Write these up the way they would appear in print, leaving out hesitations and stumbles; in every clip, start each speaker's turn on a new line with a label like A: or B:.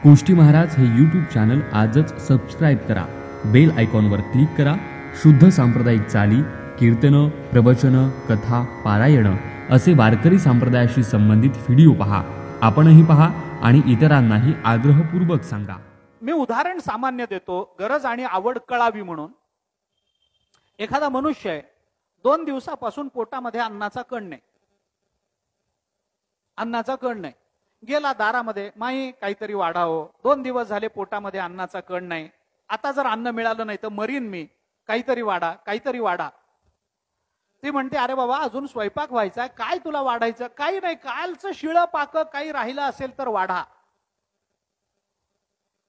A: कोष्टी महाराज हे YouTube channel आजच subscribe करा, बेल आयकॉनवर क्लिक करा. शुद्ध सांप्रदायिक चाली, कीर्तनं, प्रवचनं, कथा, पारायण असे वारकरी संप्रदायाशी संबंधित व्हिडिओ पहा. आपणही पहा आणि इतरांनाही आग्रहपूर्वक सांगा.
B: मी उदाहरण सामान्य देतो, गरज आणि आवड कळावी म्हणून. एखादा मनुष्य आहे, 2 दिवसापासून पोटामध्ये अन्नाचा कण नाही, अन्नाचा कण नाही. गेला दारामध्ये, माई काहीतरी वाढावं. 2 दिवस झाले पोटामध्ये अन्नाचा कण नाही. आता जर अन्न मिळालं नाही तर मरीन मी, काहीतरी वाढा, काहीतरी वाढा. ती म्हणते, अरे बाबा अजून स्वयंपाक व्हायचा, काय तुला वाढायचं? काही नाही, कालचं शिळं पाक काही राहिलं असेल तर वाढा.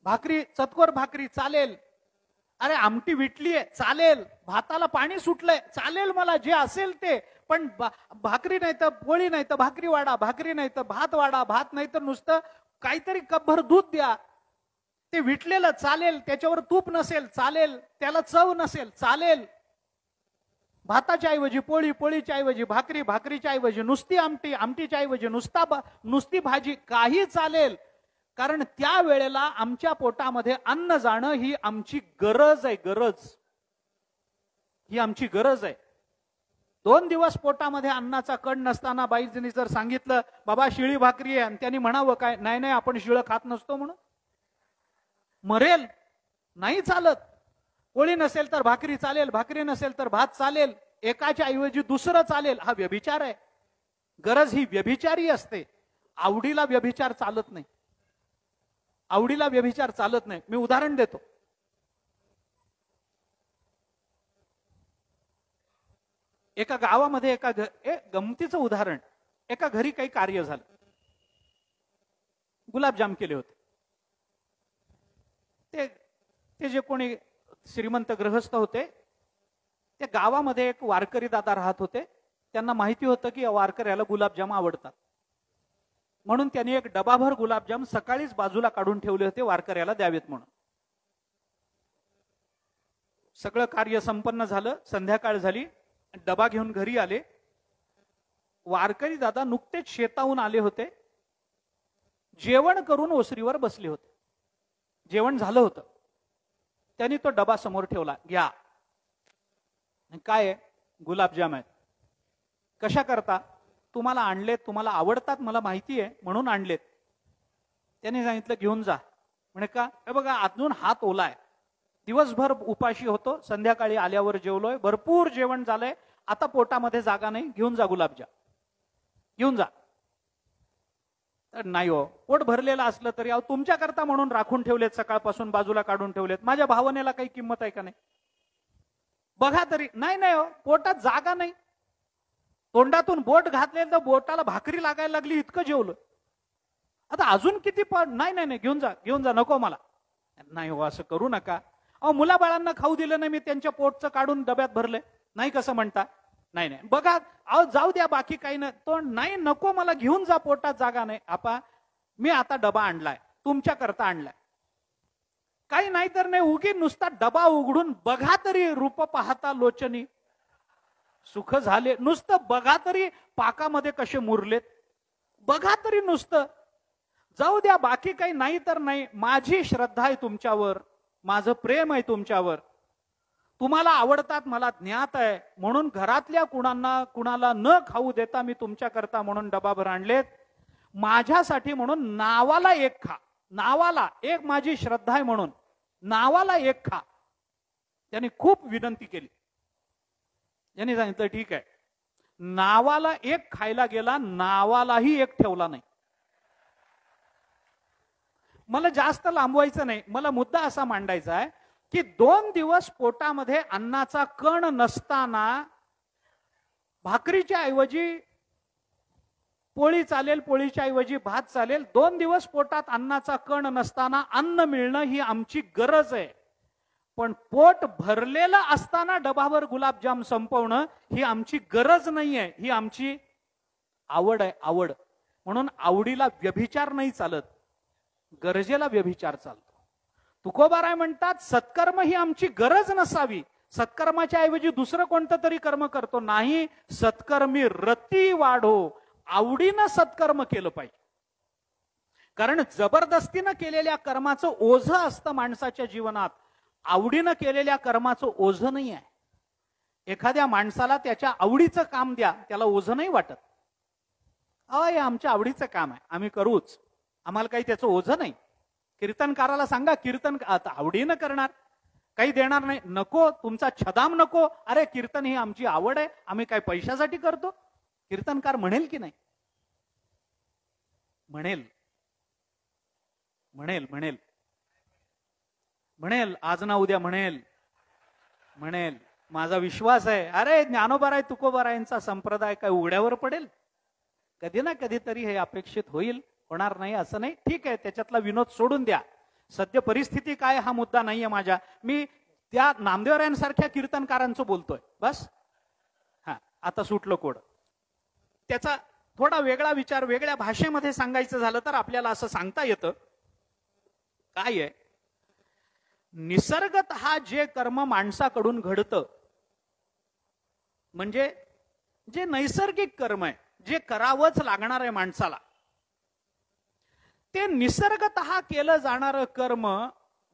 B: भाकरी, चतकोर भाकरी चालेल. अरे आमटी विटलीये चालेल, भाताला पाणी सुटलंय चालेल, मला जे असेल ते. पण भाकरी नाही तर पोळी नाही तर भाकरी वाढा, भाकरी नाही तर भात वाढा, भात नाही तर नुसतं काहीतरी कपभर दूध द्या. ते विटलेलं चालेल, त्याच्यावर तूप नसेल चालेल, त्याला चव नसेल चालेल. भाताच्या ऐवजी पोळी, पोळीच्या ऐवजी भाकरी, भाकरीच्या ऐवजी नुसती आमटी, आमटीच्या ऐवजी नुसती भाजी, काही चालेल. कारण त्या वेळेला आमच्या पोटामध्ये अन्न जाणं ही आमची गरज आहे. गरज ही आमची गरज आहे. 2 दिवस पोटामध्ये अन्नाचा कण नसताना बाईजींनी जर सांगितलं, बाबा शिळी भाकरी आहे, आणि त्यांनी म्हणावं काय, नाही नाही आपण शिळं खात नसतो म्हणून, मरेल, नाही चालत. पोळी नसेल तर भाकरी चालेल, भाकरी नसेल तर भात चालेल, एकाच्या ऐवजी दुसरं चालेल. हा व्यभिचार आहे. गरज ही व्यभिचारी असते. आवडीला व्यभिचार चालत नाही. आवडीला व्यभिचार चालत नाही. मी उदाहरण देतो. एका गावामध्ये गमतीचं उदाहरण, एका घरी काही कार्य झालं, गुलाबजाम केले होते. ते जे कोणी श्रीमंत गृहस्थ होते, त्या गावामध्ये एक वारकरी दादा राहत होते. त्यांना माहिती होतं की वारकऱ्याला गुलाबजाम आवडतात, म्हणून त्यांनी एक डबाभर गुलाबजाम सकाळीच बाजूला काढून ठेवले होते, वारकऱ्याला द्यावेत म्हणून. सगळं कार्य संपन्न झालं, संध्याकाळ झाली, डबा घेऊन घरी आले. वारकरी दादा नुकतेच शेताहून आले होते, जेवण करून ओसरीवर बसले होते. जेवण झालं होतं. त्यांनी तो डबा समोर ठेवला, घ्या. काय आहे? गुलाबजाम आहेत. कशा करता? तुम्हाला आणलेत, तुम्हाला आवडतात मला माहिती आहे म्हणून आणलेत. त्यांनी सांगितलं घेऊन जा. म्हणे का? हे बघा अजून हात ओलाय, दिवसभर उपाशी होतो, संध्याकाळी आल्यावर जेवलोय, भरपूर जेवण झालंय, आता पोटामध्ये जागा नाही, घेऊन जा गुलाबजाम, घेऊन जा. तर नाही हो, पोट भरलेलं असलं तरी अहो तुमच्याकरता म्हणून राखून ठेवलेत, सकाळपासून बाजूला काढून ठेवलेत, माझ्या भावनेला काही किंमत आहे का नाही? बघा तरी. नाही नाही हो, पोटात जागा नाही. तोंडातून बोट घातले तर बोटाला भाकरी लागायला लागली, इतकं जेवलं. आता अजून किती नाही नाही नाही, घेऊन जा, घेऊन जा, नको मला. नाही हो, असं करू नका. अहो मुलाबाळांना खाऊ दिलं नाही मी, त्यांच्या पोटचं काढून डब्यात भरले, नाही कसं म्हणता? नाही नाही, बघा अहो जाऊ द्या, बाकी काही नाही. तो नाही, नको मला, घेऊन जा, पोटात जागा नाही. आपा मी आता डबा आणलाय, तुमच्या करता आणलाय. काही नाही तर नाही, उगी नुसता डबा उघडून बघा तरी, रूप पाहता लोचनी सुख झाले. नुसतं बघा तरी पाकामध्ये कसे मुरलेत, बघा तरी नुसतं. जाऊ द्या, बाकी काही नाही तर नाही. माझी श्रद्धा आहे तुमच्यावर, माझं प्रेम आहे तुमच्यावर, तुम्हाला आवडतात मला ज्ञात आहे, म्हणून घरातल्या कुणाला न खाऊ देता मी तुमच्या करता म्हणून डबाभर आणलेत. माझ्यासाठी म्हणून नावाला एक खा, नावाला एक, माझी श्रद्धा आहे म्हणून नावाला एक खा. त्यांनी खूप विनंती केली. यांनी सांगितलं ठीक आहे. नावाला एक खायला गेला, नावालाही एक ठेवला नाही. मला जास्त लांबवायचं नाही, मला मुद्दा असा मांडायचा आहे की 2 दिवस पोटामध्ये अन्नाचा कण नसताना भाकरीच्या ऐवजी पोळी चालेल, पोळीच्या ऐवजी भात चालेल. 2 दिवस पोटात अन्नाचा कण नसताना अन्न मिळणं ही आमची गरज आहे. पण पोट भरलेलं असताना डबावर गुलाबजाम संपवणं ही आमची गरज नाहीये, ही आमची आवड आहे, आवड. म्हणून आवडीला व्यभिचार नाही चालत, गरजेला व्यभिचार चालतो. तुकोबाराय म्हणतात, सत्कर्म ही आमची गरज नसावी, सत्कर्माच्या ऐवजी दुसरं कोणतं तरी कर्म करतो. नाही, सत्कर्मी रती वाढो, आवडीनं सत्कर्म केलं पाहिजे. कारण जबरदस्तीनं केलेल्या कर्माचं ओझं असतं माणसाच्या जीवनात, आवडीनं केलेल्या कर्माचं ओझं नाही आहे. एखाद्या माणसाला त्याच्या आवडीचं काम द्या, त्याला ओझं नाही वाटत. हे आमच्या आवडीचं काम आहे, आम्ही करूच, आम्हाला काही त्याचं ओझं नाही. कीर्तनकाराला सांगा कीर्तन आता आवडीनं करणार, काही देणार नाही, नको तुमचा छदाम नको, अरे कीर्तन ही आमची आवड आहे, आम्ही काय पैशासाठी करतो. कीर्तनकार म्हणेल की नाही? म्हणेल म्हणेल म्हणेल म्हणेल आज ना उद्या म्हणेल म्हणेल माझा विश्वास आहे. अरे ज्ञानोबाराय तुकोबारायांचा संप्रदाय काय उघड्यावर पडेल? कधी ना कधीतरी हे अपेक्षित होईल, होणार नाही असं नाही. ठीक आहे, त्याच्यातला विनोद सोडून द्या. सद्य परिस्थिती काय हा मुद्दा नाहीये माझ्या. मी त्या नामदेवरायांसारख्या कीर्तनकारांचं बोलतोय बस. आता सुटलं कोड. त्याचा थोडा वेगळा विचार वेगळ्या भाषेमध्ये सांगायचं झालं तर आपल्याला असं सांगता येतं, काय आहे, निसर्गतः जे कर्म माणसाकडून घडतं, म्हणजे जे नैसर्गिक कर्म आहे, जे करावंच लागणार आहे माणसाला, ते निसर्गतः केलं जाणारं कर्म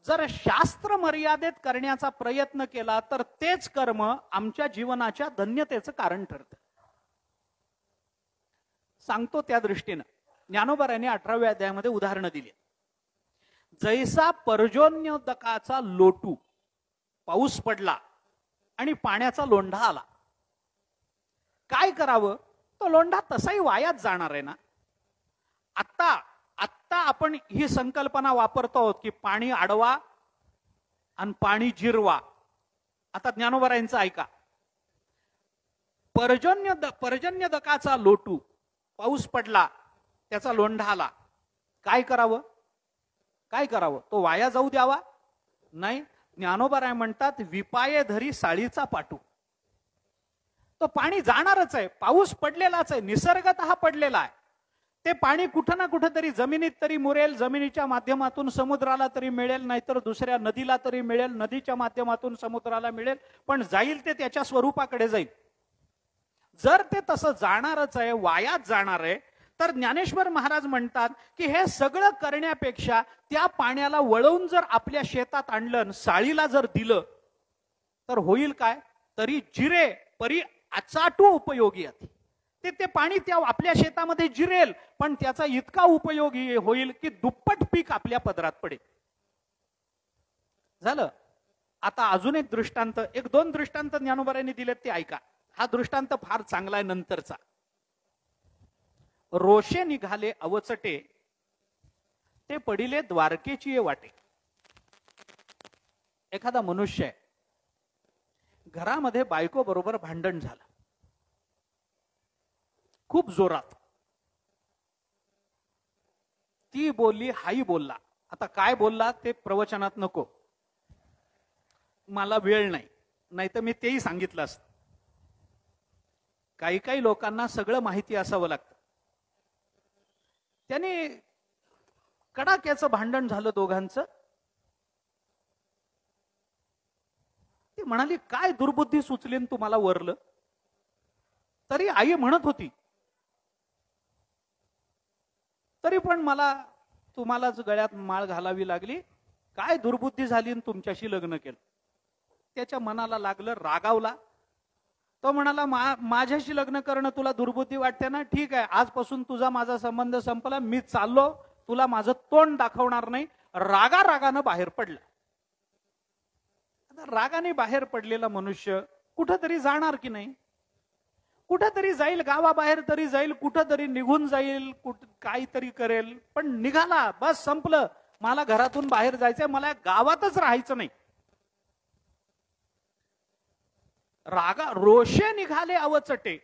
B: जर शास्त्र मर्यादेत करण्याचा प्रयत्न केला तर तेच कर्म आमच्या जीवनाच्या धन्यतेचं कारण ठरतं. सांगतो त्या दृष्टीनं ज्ञानोबारायांनी 18व्या अध्यायामध्ये उदाहरणं दिली. जैसा पर्जन्योदकाचा लोटू, पाऊस पडला आणि पाण्याचा लोंढा आला, काय करावं? तो लोंढा तसाही वायाच जाणार आहे ना. आता आपण ही संकल्पना वापरतो आहोत की पाणी अडवा आणि पाणी जिरवा. आता ज्ञानोबारायांचं ऐका. पर्जन्यदकाचा लोटू, पाऊस पडला, त्याचा लोंढा आला, काय करावं? काय करावं? तो वाया जाऊ द्यावा? नाही. ज्ञानोबाराय म्हणतात, विपाये धरी साळीचा पाटू. तो पाणी जाणारच आहे, पाऊस पडलेलाच आहे, निसर्गतः पडलेला आहे. ते पाणी कुठं ना कुठं तरी जमिनीत तरी मुरेल, जमिनीच्या माध्यमातून समुद्राला तरी मिळेल, नाहीतर दुसऱ्या नदीला तरी मिळेल, नदीच्या माध्यमातून समुद्राला मिळेल, पण जाईल ते त्याच्या स्वरूपाकडे जाईल. जर ते तसं जाणारच आहे, वायाच जाणार आहे, तर ज्ञानेश्वर महाराज म्हणतात की हे सगळं करण्यापेक्षा त्या पाण्याला वळवून जर आपल्या शेतात आणलं, साळीला जर दिलं, तर होईल काय? तरी जिरे परी अचाटू उपयोगी आहे. ते पाणी त्या आपल्या शेतामध्ये जिरेल, पण त्याचा इतका उपयोगी होईल की दुप्पट पीक आपल्या पदरात पडेल. झालं. आता अजून एक दृष्टांत, एक दोन दृष्टांत ज्ञानोबारायांनी दिलेत ते ऐका. हा दृष्टांत फार चांगला आहे नंतरचा. रोषे निघाले अवचटे, ते पडिले द्वारकेची वाटे. एखादा मनुष्य आहे, घरामध्ये बायको बरोबर भांडण झालं खूप जोरात. ती बोलली, हाही बोलला. आता काय बोलला ते प्रवचनात नको, मला वेळ नाही, नाहीतर मी तेही सांगितलं असतं. काही काही लोकांना सगळं माहिती असावं लागतं. त्याने कडाक्याचं भांडण झालं दोघांचं. ती म्हणाली, काय दुर्बुद्धी सुचली तुम्हाला वरलं? तरी आई म्हणत होती, तरी पण मला तुम्हालाच गळ्यात माळ घालावी लागली. काय दुर्बुद्धी झाली तुमच्याशी लग्न केलं? त्याच्या मनाला लागलं, रागावला. तो म्हणाला, माझ्याशी लग्न करणं तुला दुर्बुद्धी वाटते ना? ठीक आहे, आजपासून तुझा माझा संबंध संपला, मी चाललो, तुला माझं तोंड दाखवणार नाही. रागानं बाहेर पडला. आता रागाने बाहेर पडलेला मनुष्य कुठंतरी जाणार की नाही? कुठंतरी जाईल, गावाबाहेर तरी जाईल, कुठंतरी निघून जाईल, काहीतरी करेल, पण निघाला, बस संपलं, मला घरातून बाहेर जायचंय, मला गावातच राहायचं नाही. रोषे निघाले अवचटे,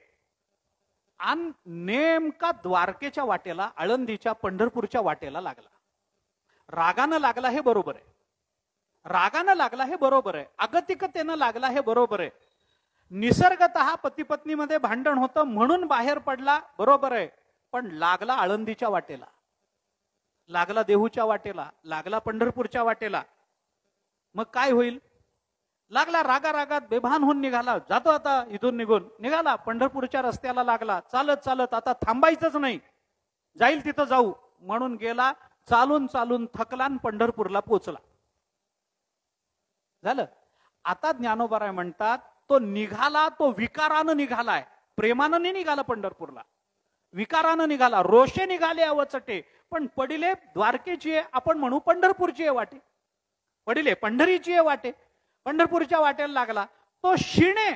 B: आणि नेमका द्वारकेच्या वाटेला, आळंदीच्या पंढरपूरच्या वाटेला लागला. रागानं लागला हे बरोबर आहे, रागानं लागला हे बरोबर आहे, अगतिकतेनं लागला हे बरोबर आहे. निसर्गतः पती पत्नीमध्ये भांडण होतं म्हणून बाहेर पडला, बरोबर आहे. पण लागला आळंदीच्या वाटेला, लागला देहूच्या वाटेला, लागला पंढरपूरच्या वाटेला. मग काय होईल? लागला रागात बेभान होऊन निघाला, जातो आता इथून निघून, निघाला पंढरपूरच्या रस्त्याला लागला, चालत आता थांबायचंच नाही, जाईल तिथं जाऊ, म्हणून गेला, चालून चालून थकला आणि पंढरपूरला पोचला. झालं. आता ज्ञानोबा म्हणतात तो निघाला, तो विकारानं निघालाय, प्रेमानं नाही निघाला पंढरपूरला, विकारानं निघाला. रोषे निघाले अवचटे, पण पडिले द्वारकेची आहे, आपण म्हणू पंढरपूरची आहे वाटे, पडिले पंढरीची आहे वाटे. पंढरपूरच्या वाटेला लागला. तो शिणे,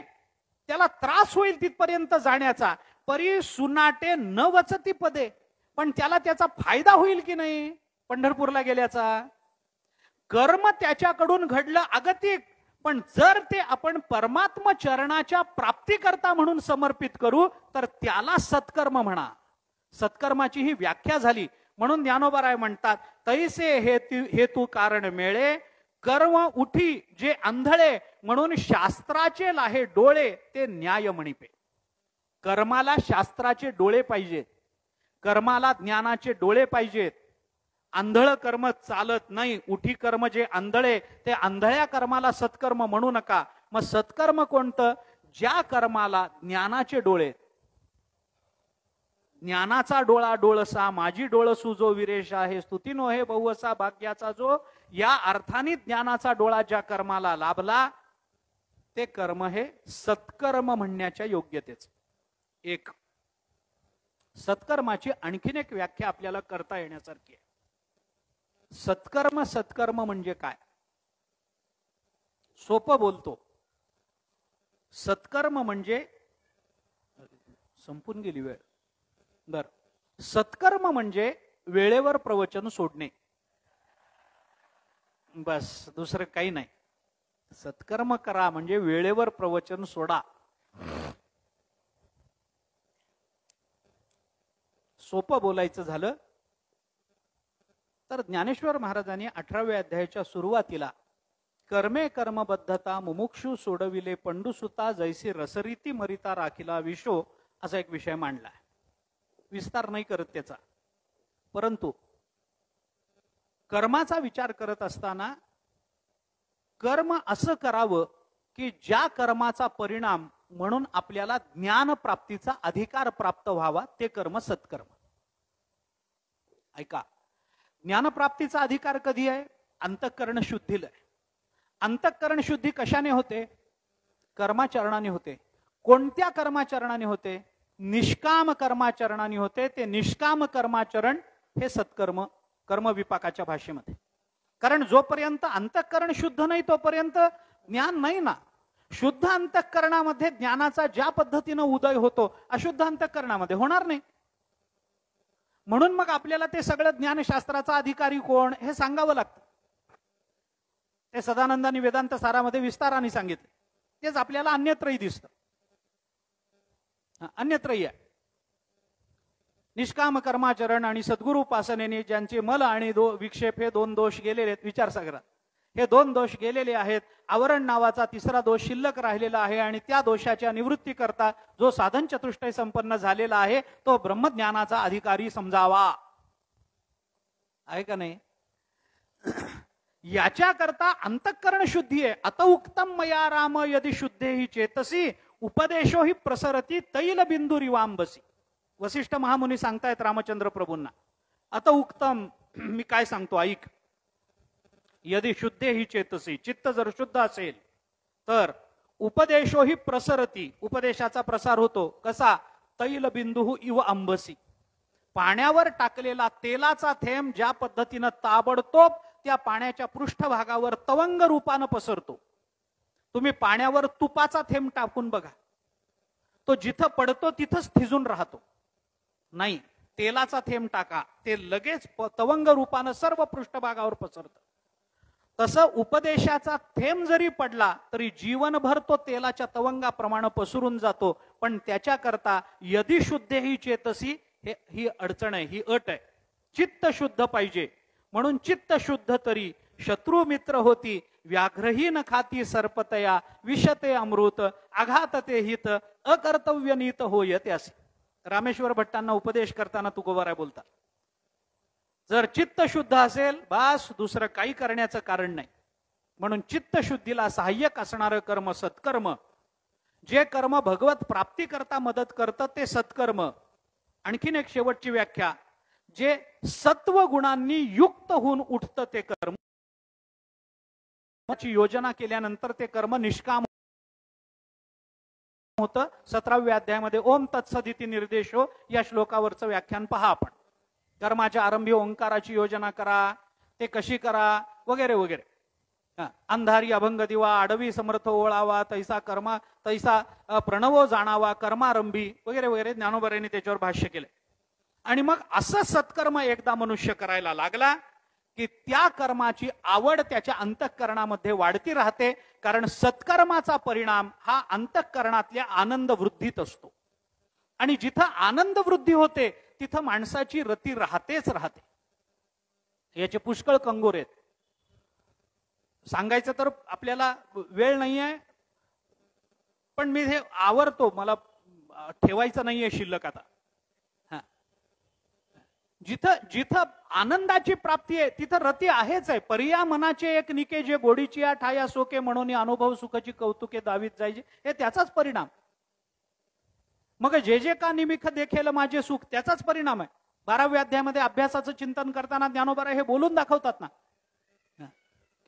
B: त्याला त्रास होईल तिथपर्यंत जाण्याचा. परी सुनाटे न वचती पदे, पण त्याला त्याचा फायदा होईल की नाही पंढरपूरला गेल्याचा. कर्म त्याच्याकडून घडलं अगतिक, पण जर ते आपण परमात्मा चरणाच्या प्राप्तीकरता म्हणून समर्पित करू तर त्याला सत्कर्म म्हणा. सत्कर्माची ही व्याख्या झाली. म्हणून ज्ञानोबा म्हणतात तैसे हेतू कारण मेळे, कर्म उठी जे आंधळे, म्हणून शास्त्राचे लाहे डोळे ते न्याय म्हणिपे. कर्माला शास्त्राचे डोळे पाहिजेत, कर्माला ज्ञानाचे डोळे पाहिजेत. आंधळ कर्म चालत नाही. उठी कर्म जे आंधळे, ते आंधळ्या कर्माला सत्कर्म म्हणू नका. मग सत्कर्म कोणतं? ज्या कर्माला ज्ञानाचे डोळे. ज्ञानाचा डोळा डोळसा, माझी डोळसू जो विरेश आहे, स्तुती नो हे बहुवसा भाग्याचा जो. या अर्थाने ज्ञानाचा डोळा ज्या कर्माला लाभला ते कर्म हे सत्कर्म म्हणण्याच्या योग्यतेच. एक सत्कर्माची आणखीन एक व्याख्या आपल्याला करता येण्यासारखी आहे. सत्कर्म, सत्कर्म म्हणजे काय? सोपं बोलतो. सत्कर्म म्हणजे, संपून गेली वेळ. बर, सत्कर्म म्हणजे वेळेवर प्रवचन सोडणे, बस, दुसरं काही नाही. सत्कर्म करा म्हणजे वेळेवर प्रवचन सोडा. सोपं बोलायचं झालं तर ज्ञानेश्वर महाराजांनी 18व्या अध्यायाच्या सुरुवातीला कर्मे कर्मबद्धता मुमुक्षु सोडविले पंडुसुता जैसी रसरीती मरिता राखिला विशो असा एक विषय मांडला. विस्तार नाही करत त्याचा, परंतु कर्माचा विचार करत असताना कर्म असं करावं की ज्या कर्माचा परिणाम म्हणून आपल्याला ज्ञान प्राप्तीचा अधिकार प्राप्त व्हावा, ते कर्म सत्कर्म. ऐका, ज्ञानप्राप्तीचा अधिकार कधी आहे? अंतःकरण शुद्धीला आहे. अंतःकरण शुद्धी कशाने होते? कर्माचरणाने होते. कोणत्या कर्माचरणाने होते? निष्काम कर्माचरणाने होते. ते निष्काम कर्माचरण हे सत्कर्म, कर्मविपाकाच्या भाषेमध्ये. कारण जोपर्यंत अंतःकरण शुद्ध नाही तोपर्यंत ज्ञान नाही ना. शुद्ध अंतःकरणामध्ये ज्ञानाचा ज्या पद्धतीने उदय होतो, अशुद्ध अंतःकरणामध्ये होणार नाही. म्हणून मग आपल्याला ते सगळं ज्ञानशास्त्राचा अधिकारी कोण हे सांगावं लागतं. ते सदानंदानी वेदांत सारामध्ये विस्ताराने सांगितले. तेच आपल्याला अन्यत्रही दिसतं. अन्यत्रही आहे. निष्काम कर्माचरण आणि सद्गुरु उपासनेने ज्यांचे मल आणि विक्षेप हे दोन दोष गेलेले आहेत विचारसागरात, हे दोन दोष गेलेले आहेत. आवरण नावाचा तिसरा दोष शिल्लक राहिलेला आहे आणि त्या दोषाच्या निवृत्ती करता जो साधन चतुष्टय संपन्न झालेला आहे तो ब्रह्मज्ञानाचा अधिकारी समजावा. आहे का नाही? याच्याकरता अंतःकरण शुद्धी आहे. अत उक्तम मया राम यदि शुद्धे ही चेतसी उपदेशो ही प्रसरती तैल बिंदुरिवांबसी. वसिष्ठ महामुनी सांगतायत रामचंद्र प्रभूंना, अत उक्तम, मी काय सांगतो ऐक. यदि शुद्धे ही चेतसी, चित्त जर शुद्ध असेल तर उपदेशो ही प्रसरती, उपदेशाचा प्रसार होतो. कसा? तैल बिंदू इव अंबसी. पाण्यावर टाकलेला तेलाचा थेंब ज्या पद्धतीनं ताबडतोब त्या पाण्याच्या पृष्ठभागावर तवंग रूपानं पसरतो. तुम्ही पाण्यावर तुपाचा थेंब टाकून बघा, तो जिथं पडतो तिथंच थिजून राहतो. नाही, तेलाचा थेंब टाका, ते लगेच तवंग रूपानं सर्व पृष्ठभागावर पसरतं. तसं उपदेशाचा थेंब जरी पडला तरी जीवनभर तो तेलाच्या तवंगाप्रमाणे पसरून जातो. पण त्याच्याकरता यदि शुद्धे ही चेतसी, ही अडचण आहे, ही अट आहे. चित्त शुद्ध पाहिजे. म्हणून चित्त शुद्ध तरी शत्रू मित्र होती, व्याघ्रही न खाती सर्पतया, विषते अमृत आघातते हित अकर्तव्य नीत होय त्यासी. रामेश्वर भट्टांना उपदेश करताना तुकोबाराय बोलतात, जर चित्त शुद्ध असेल बस, दुसरं काही करण्याचं कारण नाही. म्हणून चित्त शुद्धीला सहाय्यक असणारं कर्म सत्कर्म. जे कर्म भगवत प्राप्ती करता मदत करतं ते सत्कर्म. आणखीन एक शेवटची व्याख्या, जे सत्व गुणांनी युक्त होऊन उठतं ते कर्म, योजना केल्यानंतर ते कर्म निष्काम होतं. 17व्या अध्यायामध्ये ओम तत्सदिती निर्देशो या श्लोकावरचं व्याख्यान पहा आपण. कर्माच्या आरंभी ओंकाराची योजना करा, ते कशी करा वगैरे वगैरे. अंधारी अभंग दिवा आडवी समर्थ ओळावा, तैसा कर्मा तैसा प्रणवो जाणावा कर्मारंभी वगैरे वगैरे ज्ञानोबरांनी त्याच्यावर भाष्य केले. आणि मग असं सत्कर्म एकदा मनुष्य करायला लागला की त्या कर्माची आवड त्याच्या अंतःकरणामध्ये वाढती राहते. कारण सत्कर्माचा परिणाम हा अंतःकरणातल्या आनंद वृद्धीत असतो. आणि जिथं आनंद वृद्धी होते तिथं माणसाची रती राहतेच राहते. याचे पुष्कळ कंगोर आहेत. सांगायचं तर आपल्याला वेळ नाहीये, पण मी हे आवरतो, मला ठेवायचं नाहीये शिल्लक आता. जिथं जिथं आनंदाची प्राप्ती आहे तिथं रती आहेच आहे. परिया मनाचे एक निके जे गोडीची ठाया सोके म्हणून अनुभव सुखाची कौतुके दावीत जायचे, हे त्याचाच परिणाम. मग जे का निमित्त देखेल माझे सुख त्याचाच परिणाम आहे. 12व्या अध्यायामध्ये अभ्यासाचं चिंतन करताना ज्ञानोबा हे बोलून दाखवतात ना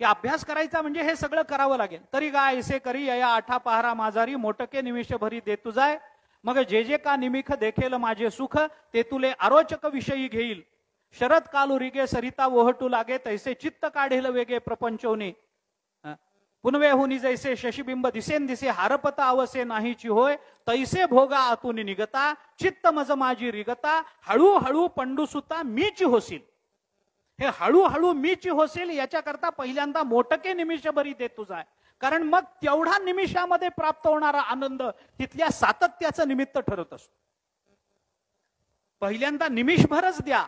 B: की अभ्यास करायचा म्हणजे हे सगळं करावं लागेल. तरी गा ऐसे करी या आठा पहारा माझारी मोटके निमिष भरी देतु जाय. मग जे का निमिख देखेल माझे सुख ते तुले आरोचक विषयी घेईल. शरद कालू रिगे सरिता ओहटू लागे तैसे चित्त काढेल वेगे प्रपंचोनी. पुनवे हुनी जैसे शशिबिंब दिसेन दिसे हारपता अवसे नाहीची होय. तैसे भोगा आतून निगता चित्त मज माझी रिगता. हळूहळू पंडुसुता मीची होशील. हे हळूहळू मीची होशील याच्याकरता पहिल्यांदा मोटके निमिष भरी देतु जाय. कारण मग तेवढा निमिषामध्ये प्राप्त होणारा आनंद तिथल्या सातत्याचं निमित्त ठरत असतो. पहिल्यांदा निमिषभरच द्या,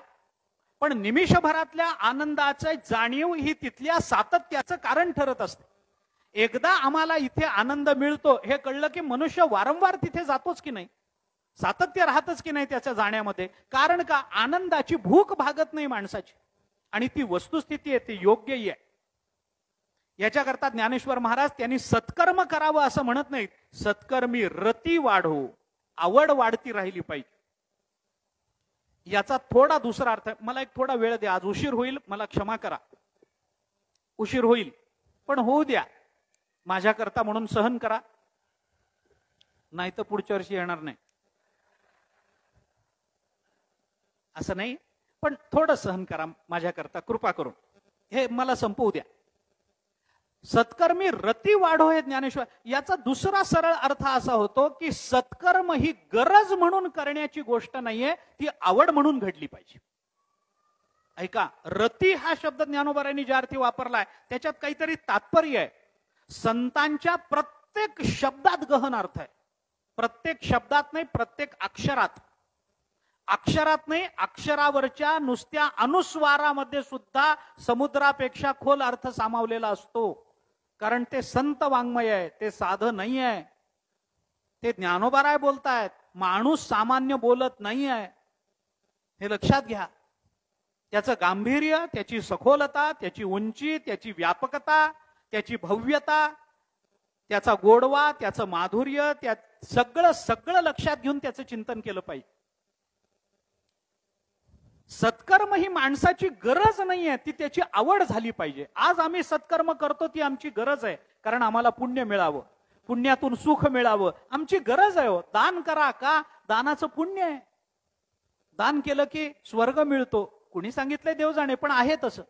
B: पण निमिषभरातल्या आनंदाची जाणीव ही तिथल्या सातत्याचं कारण ठरत असते. एकदा आम्हाला इथे आनंद मिळतो हे कळलं की मनुष्य वारंवार तिथे जातोच की नाही, सातत्य राहतच की नाही त्याच्या जाण्यामध्ये. कारण का आनंदाची भूक भागत नाही माणसाची, आणि ती वस्तुस्थिती आहे, ती योग्यही आहे. याच्याकरता ज्ञानेश्वर महाराज त्यांनी सत्कर्म करावं असं म्हणत नाहीत. सत्कर्मी रती वाढो, आवड वाढती राहिली पाहिजे. याचा थोडा दुसरा अर्थ आहे. मला एक थोडा वेळ द्या, आज उशीर होईल, मला क्षमा करा. उशीर होईल पण होऊ द्या, माझ्याकरता म्हणून सहन करा, नाही तर पुढच्या वर्षी येणार नाही असं नाही, पण थोडं सहन करा माझ्याकरता कृपा करून. हे मला संपवू द्या. सत्कर्मी रती वाढो हे ज्ञानेश्वर. याचा दुसरा सरळ अर्थ असा होतो की सत्कर्म ही गरज म्हणून करण्याची गोष्ट नाहीये, ती आवड म्हणून घडली पाहिजे. ऐका, रती हा शब्द ज्ञानोबारांनी ज्या अर्थी वापरलाय त्याच्यात काहीतरी तात्पर्य आहे. संतांच्या प्रत्येक शब्दात गहन अर्थ आहे. प्रत्येक शब्दात नाही, प्रत्येक अक्षरात. अक्षरात नाही, अक्षरावरच्या नुसत्या अनुस्वारामध्ये सुद्धा समुद्रापेक्षा खोल अर्थ सामावलेला असतो. कारण ते संत वाङ्मय आहे, ते साधं नाही आहे. ते ज्ञानोबाराय बोलतायत, माणूस सामान्य बोलत नाही आहे. हे लक्षात घ्या. त्याचं गांभीर्य, त्याची सखोलता, त्याची उंची, त्याची व्यापकता, त्याची भव्यता, त्याचा गोडवा, त्याचं माधुर्य, त्या सगळं सगळं लक्षात घेऊन त्याचं चिंतन केलं पाहिजे. सत्कर्म ही माणसाची गरज नाहीये, ती त्याची आवड झाली पाहिजे. आज आम्ही सत्कर्म करतो ती आमची गरज आहे, कारण आम्हाला पुण्य मिळावं, पुण्यातून सुख मिळावं, आमची गरज आहे. दान करा, का दानाचं पुण्य आहे. दान केलं की स्वर्ग मिळतो. कुणी सांगितलंय देव जाणे, पण आहे तसं.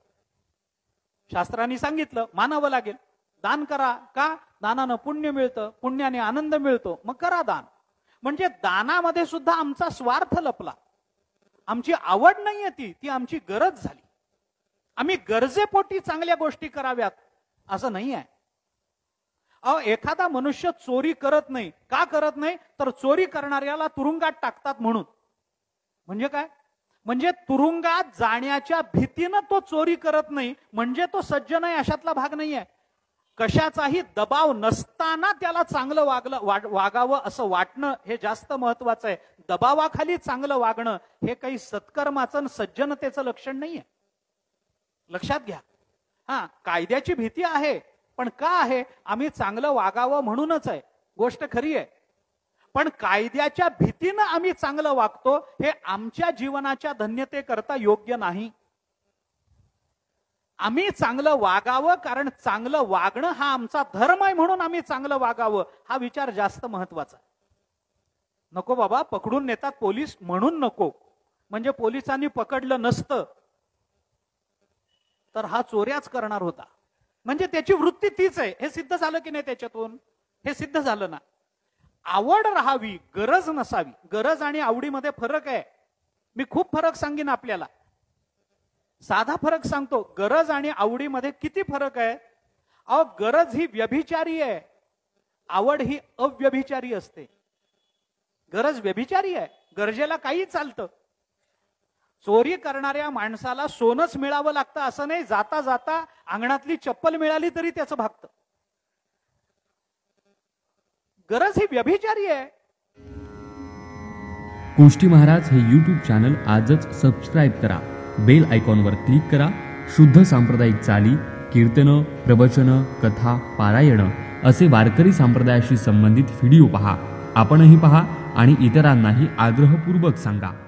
B: शास्त्रांनी सांगितलं, मानावं लागेल. दान करा, का दानानं पुण्य मिळतं, पुण्याने आनंद मिळतो, मग करा दान. म्हणजे दानामध्ये सुद्धा आमचा स्वार्थ लपला. आमची आवड नाहीये, ती आमची गरज झाली. आम्ही गरजेपोटी चांगल्या गोष्टी कराव्यात असं नाही आहे. एखादा मनुष्य चोरी करत नाही, का करत नाही तर चोरी करणाऱ्याला तुरुंगात टाकतात म्हणून. म्हणजे काय, म्हणजे तुरुंगात जाण्याच्या भीतीनं तो चोरी करत नाही, म्हणजे तो सज्जन आहे अशातला भाग नाहीये. कशाचाही दबाव नसताना त्याला चांगलं वागावं असं वाटणं हे जास्त महत्वाचं आहे. दबावाखाली चांगलं वागणं हे काही सत्कर्माचं सज्जनतेचं लक्षण नाहीये. लक्षात घ्या. कायद्याची भीती आहे, पण का आहे, आम्ही चांगलं वागावं म्हणूनच आहे. गोष्ट खरी आहे. पण कायद्याच्या भीतीनं आम्ही चांगलं वागतो हे आमच्या जीवनाच्या धन्यतेकरता योग्य नाही. आम्ही चांगलं वागावं, कारण चांगलं वागणं हा आमचा धर्म आहे म्हणून आम्ही चांगलं वागावं, हा विचार जास्त महत्वाचा. नको बाबा, पकडून नेतात पोलीस म्हणून नको, म्हणजे पोलिसांनी पकडलं नसतं तर हा चोऱ्याच करणार होता. म्हणजे त्याची वृत्ती तीच आहे. हे सिद्ध झालं की नाही त्याच्यातून? हे सिद्ध झालं ना. आवड राहावी, गरज नसावी. गरज आणि आवडीमध्ये फरक आहे. मी खूप फरक सांगेन आपल्याला. साधा फरक सांगतो. गरज आणि आवडीमध्ये किती फरक आहे? अहो, गरज ही व्यभिचारी आहे, आवड ही अव्यभिचारी असते. गरज व्यभिचारी आहे, गरजेला काही चालतं. चोरी करणाऱ्या माणसाला सोनच मिळावं लागतं असं नाही. जाता जाता अंगणातली चप्पल मिळाली तरी त्याचं भागतं. गरज ही व्यभिचारी आहे.
A: कोष्टी महाराज हे यूट्यूब चॅनल आजच सबस्क्राईब करा. बेल आयकॉनवर क्लिक करा. शुद्ध सांप्रदायिक चाली, कीर्तनं, प्रवचनं, कथा, पारायणं असे वारकरी संप्रदायाशी संबंधित व्हिडिओ पहा. आपणही पहा आणि इतरांनाही आग्रहपूर्वक सांगा.